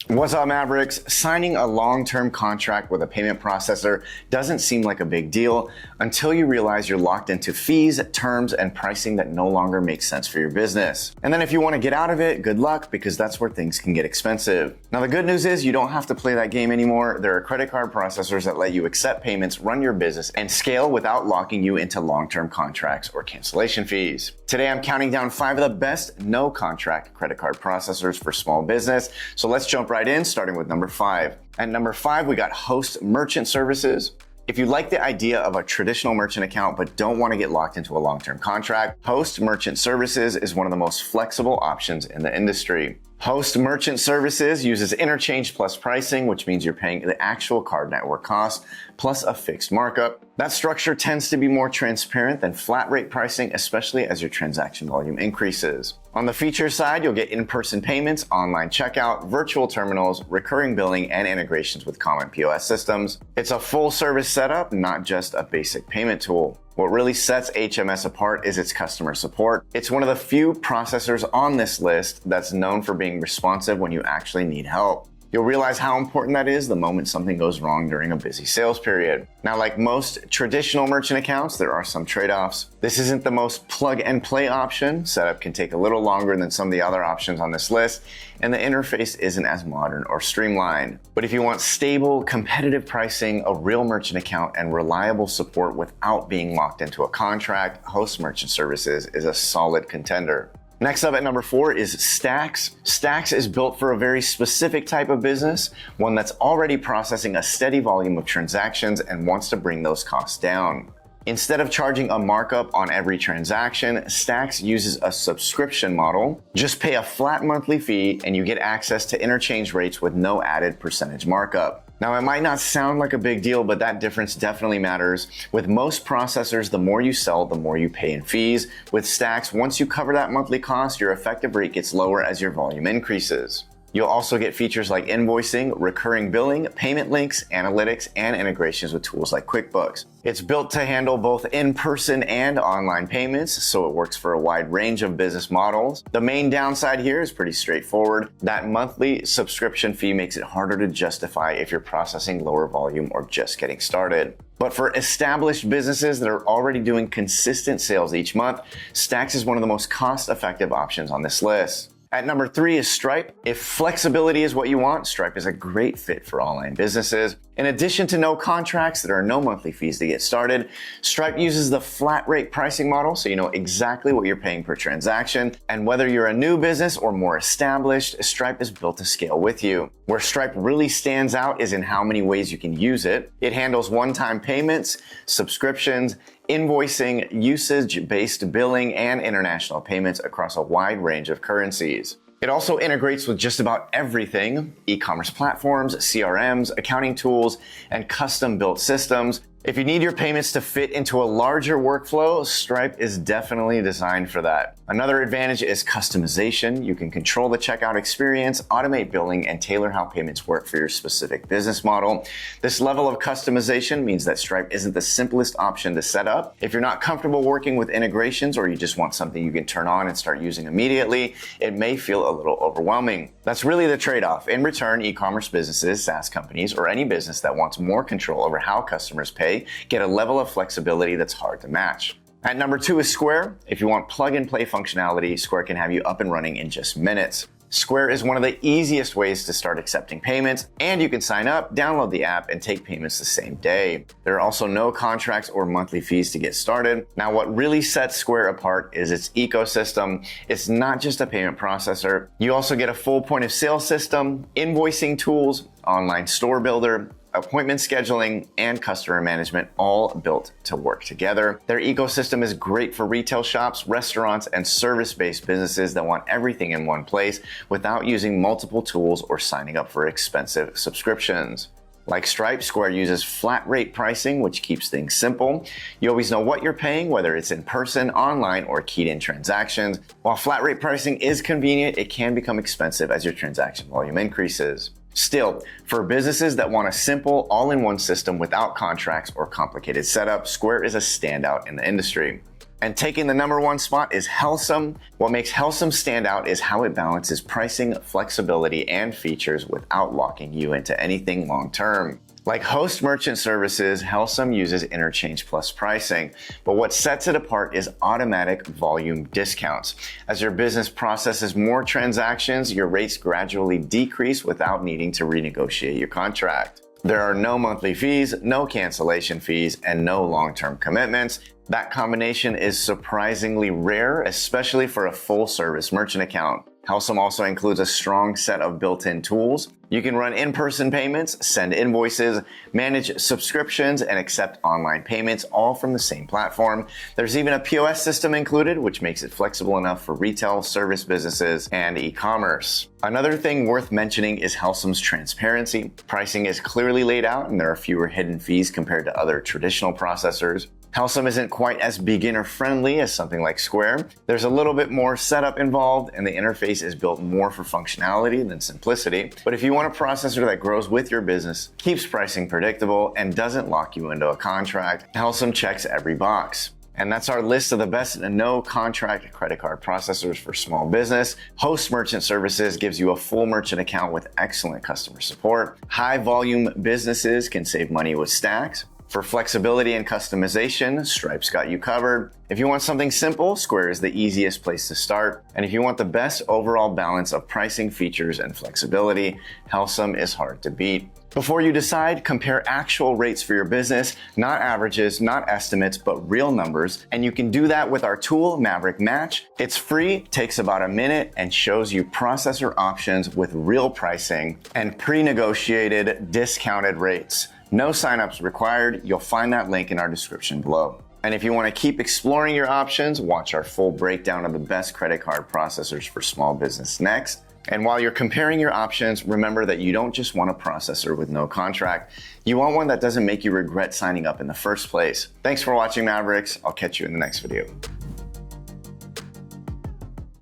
What's up, Mavericks? Signing a long-term contract with a payment processor doesn't seem like a big deal until you realize you're locked into fees, terms, and pricing that no longer make sense for your business. And then if you want to get out of it, good luck, because that's where things can get expensive. Now, the good news is you don't have to play that game anymore. There are credit card processors that let you accept payments, run your business, and scale without locking you into long-term contracts or cancellation fees. Today, I'm counting down 5 of the best no-contract credit card processors for small business. So let's jump right in, starting with number 5. At number 5, we got Host Merchant Services. If you like the idea of a traditional merchant account but don't want to get locked into a long-term contract, Host Merchant Services is one of the most flexible options in the industry. Host Merchant Services uses interchange plus pricing, which means you're paying the actual card network cost plus a fixed markup. That structure tends to be more transparent than flat rate pricing, especially as your transaction volume increases. On the feature side, you'll get in-person payments, online checkout, virtual terminals, recurring billing, and integrations with common POS systems. It's a full service setup, not just a basic payment tool. What really sets HMS apart is its customer support. It's one of the few processors on this list that's known for being responsive when you actually need help. You'll realize how important that is the moment something goes wrong during a busy sales period. Now, like most traditional merchant accounts, there are some trade-offs. This isn't the most plug-and-play option. Setup can take a little longer than some of the other options on this list, and the interface isn't as modern or streamlined. But if you want stable, competitive pricing, a real merchant account, and reliable support without being locked into a contract, Host Merchant Services is a solid contender. Next up at number 4 is Stax. Stax is built for a very specific type of business, one that's already processing a steady volume of transactions and wants to bring those costs down. Instead of charging a markup on every transaction, Stax uses a subscription model. Just pay a flat monthly fee and you get access to interchange rates with no added percentage markup. Now, it might not sound like a big deal, but that difference definitely matters. With most processors, the more you sell, the more you pay in fees. With Stax, once you cover that monthly cost, your effective rate gets lower as your volume increases. You'll also get features like invoicing, recurring billing, payment links, analytics, and integrations with tools like QuickBooks. It's built to handle both in-person and online payments, so it works for a wide range of business models. The main downside here is pretty straightforward. That monthly subscription fee makes it harder to justify if you're processing lower volume or just getting started. But for established businesses that are already doing consistent sales each month, Stax is one of the most cost-effective options on this list. At number 3 is Stripe. If flexibility is what you want, Stripe is a great fit for online businesses. In addition to no contracts, there are no monthly fees to get started. Stripe uses the flat rate pricing model, so you know exactly what you're paying per transaction. And whether you're a new business or more established, Stripe is built to scale with you. Where Stripe really stands out is in how many ways you can use it. It handles one-time payments, subscriptions, invoicing, usage-based billing, and international payments across a wide range of currencies. It also integrates with just about everything: e-commerce platforms, CRMs, accounting tools, and custom-built systems. If you need your payments to fit into a larger workflow, Stripe is definitely designed for that. Another advantage is customization. You can control the checkout experience, automate billing, and tailor how payments work for your specific business model. This level of customization means that Stripe isn't the simplest option to set up. If you're not comfortable working with integrations, or you just want something you can turn on and start using immediately, it may feel a little overwhelming. That's really the trade-off. In return, e-commerce businesses, SaaS companies, or any business that wants more control over how customers pay get a level of flexibility that's hard to match. At number 2 is Square. If you want plug-and-play functionality, Square can have you up and running in just minutes. Square is one of the easiest ways to start accepting payments, and you can sign up, download the app, and take payments the same day. There are also no contracts or monthly fees to get started. Now, what really sets Square apart is its ecosystem. It's not just a payment processor. You also get a full point-of-sale system, invoicing tools, online store builder, appointment scheduling, and customer management, all built to work together. Their ecosystem is great for retail shops, restaurants, and service-based businesses that want everything in one place without using multiple tools or signing up for expensive subscriptions. Like Stripe, Square uses flat rate pricing, which keeps things simple. You always know what you're paying, whether it's in person, online, or keyed in transactions. While flat rate pricing is convenient, it can become expensive as your transaction volume increases. Still, for businesses that want a simple, all-in-one system without contracts or complicated setup, Square is a standout in the industry. And taking the #1 spot is Helcim. What makes Helcim stand out is how it balances pricing, flexibility, and features without locking you into anything long-term. Like host merchant services, Helcim uses interchange plus pricing, but what sets it apart is automatic volume discounts. As your business processes more transactions, your rates gradually decrease without needing to renegotiate your contract. There are no monthly fees, no cancellation fees, and no long-term commitments. That combination is surprisingly rare, especially for a full-service merchant account. Helcim also includes a strong set of built-in tools. You can run in-person payments, send invoices, manage subscriptions, and accept online payments, all from the same platform. There's even a POS system included, which makes it flexible enough for retail, service businesses, and e-commerce. Another thing worth mentioning is Helcim's transparency. Pricing is clearly laid out, and there are fewer hidden fees compared to other traditional processors. Helcim isn't quite as beginner-friendly as something like Square. There's a little bit more setup involved, and the interface is built more for functionality than simplicity. But if you want a processor that grows with your business, keeps pricing predictable, and doesn't lock you into a contract, Helcim checks every box. And that's our list of the best no-contract credit card processors for small business. Host Merchant Services gives you a full merchant account with excellent customer support. High-volume businesses can save money with Stax. For flexibility and customization, Stripe's got you covered. If you want something simple, Square is the easiest place to start. And if you want the best overall balance of pricing, features, and flexibility, Helcim is hard to beat. Before you decide, compare actual rates for your business, not averages, not estimates, but real numbers. And you can do that with our tool, Maverick Match. It's free, takes about a minute, and shows you processor options with real pricing and pre-negotiated discounted rates. No signups required. You'll find that link in our description below. And if you want to keep exploring your options, watch our full breakdown of the best credit card processors for small business next. And while you're comparing your options, remember that you don't just want a processor with no contract. You want one that doesn't make you regret signing up in the first place. Thanks for watching, Mavericks. I'll catch you in the next video.